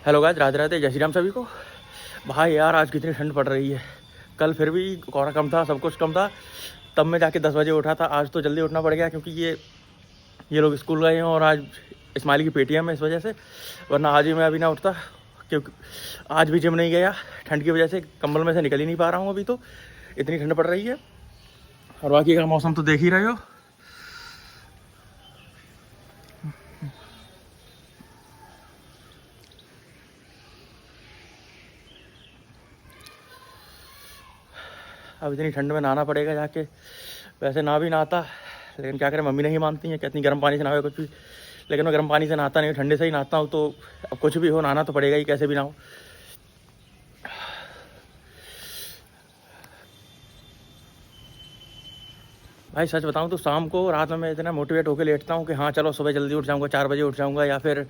Hello guys, Radhe Radhe, जय श्री राम सभी को। भाई यार आज कितनी ठंड पड़ रही है। कल फिर भी कोहरा कम था, सब कुछ कम था, तब मैं जाके 10 बजे उठा था। आज तो जल्दी उठना पड़ गया क्योंकि ये लोग स्कूल गए हैं और आज इस्माइल की पेटीएम है इस वजह से, वरना आज ही मैं अभी ना उठता। क्योंकि आज भी जिम नहीं गया, ठंड की वजह से कंबल में से निकल ही नहीं पा रहा हूँ अभी, तो इतनी ठंड पड़ रही है। और बाकी का मौसम तो देख ही रहे हो। अब इतनी ठंड में नहाना पड़ेगा जाके। वैसे ना भी नहाता, लेकिन क्या करें, मम्मी नहीं मानती हैं, कहती गर्म पानी से नहाओ कुछ भी। लेकिन मैं गर्म पानी से नहाता नहीं, ठंडे से ही नहाता हूँ। तो अब कुछ भी हो, नहाना तो पड़ेगा ही, कैसे भी ना हो। भाई सच बताऊँ तो शाम को रात में मैं इतना मोटिवेट होकर लेटता हूँ कि हाँ चलो सुबह जल्दी उठ जाऊँगा, 4 बजे उठ जाऊँगा, या फिर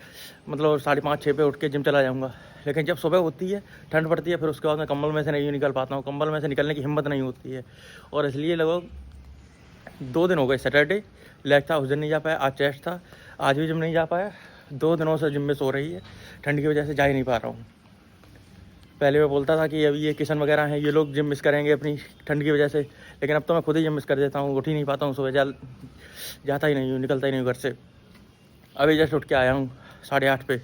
मतलब 5:30-6 पे उठ के जिम चला जाऊँगा। लेकिन जब सुबह होती है, ठंड पड़ती है, फिर उसके बाद मैं कंबल में से नहीं निकल पाता हूँ। कंबल में से निकलने की हिम्मत नहीं होती है। और इसलिए लगभग 2 दिन हो गए। सैटरडे लेग था, उस दिन नहीं जा पाया। आज चेस्ट था, आज भी जिम नहीं जा पाया। 2 दिनों से जिम में सो रही है, ठंड की वजह से जा ही नहीं पा रहा हूँ। पहले मैं बोलता था कि अभी ये किशन वगैरह हैं, ये लोग जिम मिस करेंगे अपनी ठंड की वजह से, लेकिन अब तो मैं खुद ही जिम मिस कर देता हूँ। उठ ही नहीं पाता हूँ सुबह, जाता ही नहीं हूँ, निकलता ही नहीं हूँ घर से। अभी जस्ट उठ के आया हूँ 8:30 पे।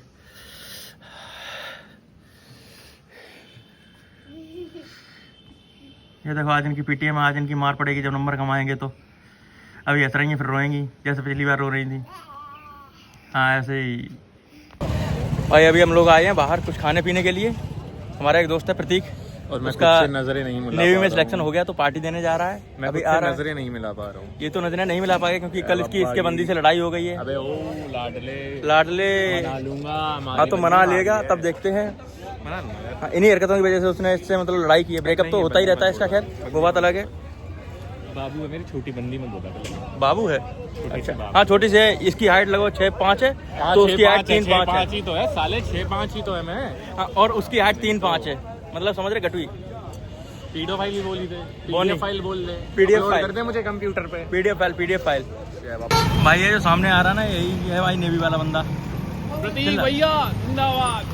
ये देखो, आज इनकी पीटीएम, आज इनकी मार पड़ेगी जब नंबर कमाएंगे तो। अभी हंस रही हैं, फिर रोएंगी जैसे पिछली बार रो रही थी। हाँ ऐसे ही। भाई अभी हम लोग आए हैं बाहर कुछ खाने पीने के लिए। हमारा एक दोस्त है प्रतीक, और मैं उसका नजरें नहीं मिला नेवी में सिलेक्शन हो गया तो पार्टी देने जा रहा है। मैं अभी आ रहा है, नजरें नहीं मिला पा रहा हूँ। ये तो नजरें नहीं मिला पाएगा क्योंकि कल इसके बंदी से लड़ाई हो गई है। अबे ओ लाडले मना लूंगा। हाँ तो मना लेगा, तब देखते हैं। हाँ, इन्हीं हरकतों की वजह से उसने इससे मतलब लड़ाई की है। ब्रेकअप तो होता ही रहता है इसका, खैर वो बात अलग है। बाबू है मेरी छोटी बंदी में बोला। बाबू है, अच्छा हाँ छोटी सी है। इसकी हाइट लगभग 6'5" है, तो उसकी हाइट 3'5" ही तो है साले, 6'5" ही तो है मैं। हाँ, और उसकी हाइट 3'5" है, मतलब समझ रहे, गटुई। पीडो फाइल भी बोली थे, पीडीएफ फाइल बोल दे, पीडीएफ फाइल कर दे मुझे कंप्यूटर पे। PDF file. भाई ये जो सामने आ रहा ना, यही है भाई नेवी वाला बंदा। प्रतीक भैया जिंदाबाद,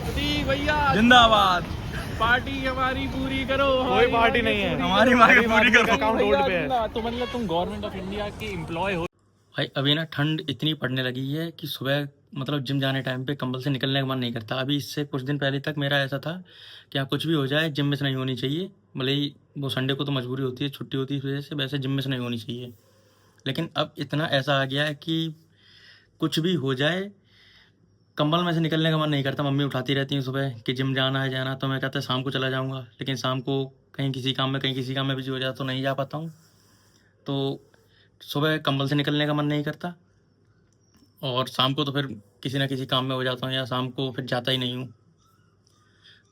प्रतीक भैया जिंदाबाद। पार्टी हमारी पूरी करो। कोई पार्टी नहीं है, हमारी मांगे पूरी करो। अकाउंट रोड पे है। तो मतलब तुम गवर्नमेंट ऑफ इंडिया के एम्प्लॉय हो। भाई अभी ना ठंड इतनी पड़ने लगी है कि सुबह मतलब जिम जाने टाइम पे कंबल से निकलने का मन नहीं करता। अभी इससे कुछ दिन पहले तक मेरा ऐसा था कि हाँ कुछ भी हो जाए जिम मिस नहीं होनी चाहिए। भले ही वो संडे को तो मजबूरी होती है, छुट्टी होती है इस वजह से, वैसे जिम मिस नहीं होनी चाहिए। लेकिन अब इतना ऐसा आ गया है कि कुछ भी हो जाए, कंबल में से निकलने का मन नहीं करता। मम्मी उठाती रहती हैं सुबह कि जिम जाना है जाना, तो मैं कहता है शाम को चला जाऊँगा। लेकिन शाम को कहीं किसी काम में बिजी हो जाता तो नहीं जा पाता हूँ। तो सुबह कंबल से निकलने का मन नहीं करता, और शाम को तो फिर किसी ना किसी काम में हो जाता हूँ, या शाम को फिर जाता ही नहीं हूँ।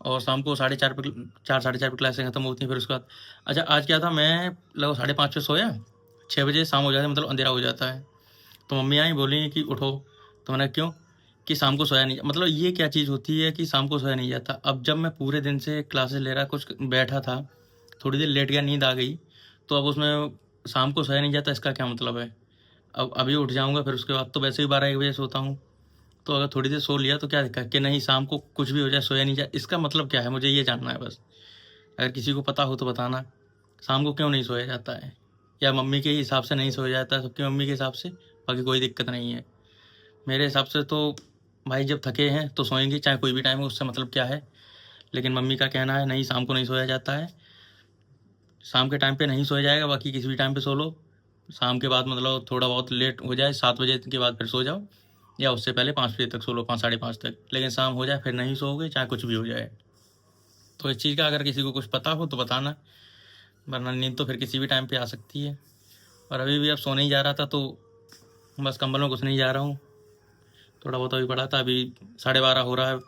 और शाम को 4:30 पे 4 साढ़े 4 पे क्लासें ख़त्म होती हैं। फिर उसके बाद अच्छा आज क्या था, मैं लगभग 5:30 पे सोया, 6 बजे शाम हो जाती है, मतलब अंधेरा हो जाता है। तो मम्मी आई, बोली कि उठो। तो मैंने क्यों, कि शाम को सोया नहीं, मतलब ये क्या चीज़ होती है कि शाम को सोया नहीं जाता। अब जब मैं पूरे दिन से क्लासेस ले रहा, कुछ बैठा था, थोड़ी देर लेट गया, नींद आ गई, तो अब उसमें शाम को सोया नहीं जाता, इसका क्या मतलब है। अब अभी उठ जाऊँगा, फिर उसके बाद तो वैसे ही 12-1 बजे सोता हूँ। तो अगर थोड़ी देर सो लिया तो क्या दिक्कत, कि नहीं शाम को कुछ भी हो जाए सोया नहीं जाए, इसका मतलब क्या है, मुझे ये जानना है बस। अगर किसी को पता हो तो बताना, शाम को क्यों नहीं सोया जाता है, या मम्मी के हिसाब से नहीं सोया जाता है, सबकी मम्मी के हिसाब से, बाकी कोई दिक्कत नहीं है। मेरे हिसाब से तो भाई जब थके हैं तो सोएंगे, चाहे कोई भी टाइम हो, उससे मतलब क्या है। लेकिन मम्मी का कहना है नहीं, शाम को नहीं सोया जाता है। शाम के टाइम पे नहीं सोया जाएगा, बाकी किसी भी टाइम पे सो लो। शाम के बाद मतलब थोड़ा बहुत लेट हो जाए, 7 बजे के बाद फिर सो जाओ, या उससे पहले 5 बजे तक सो लो, 5 साढ़े 5 तक। लेकिन शाम हो जाए फिर नहीं सोओगे, चाहे कुछ भी हो जाए। तो इस चीज़ का अगर किसी को कुछ पता हो तो बताना, वरना नींद तो फिर किसी भी टाइम पे आ सकती है। और अभी भी अब सोने ही जा रहा था, तो बस कंबल में घुसने ही जा रहा हूँ। थोड़ा बहुत अभी पड़ा था, अभी 12:30 हो रहा है।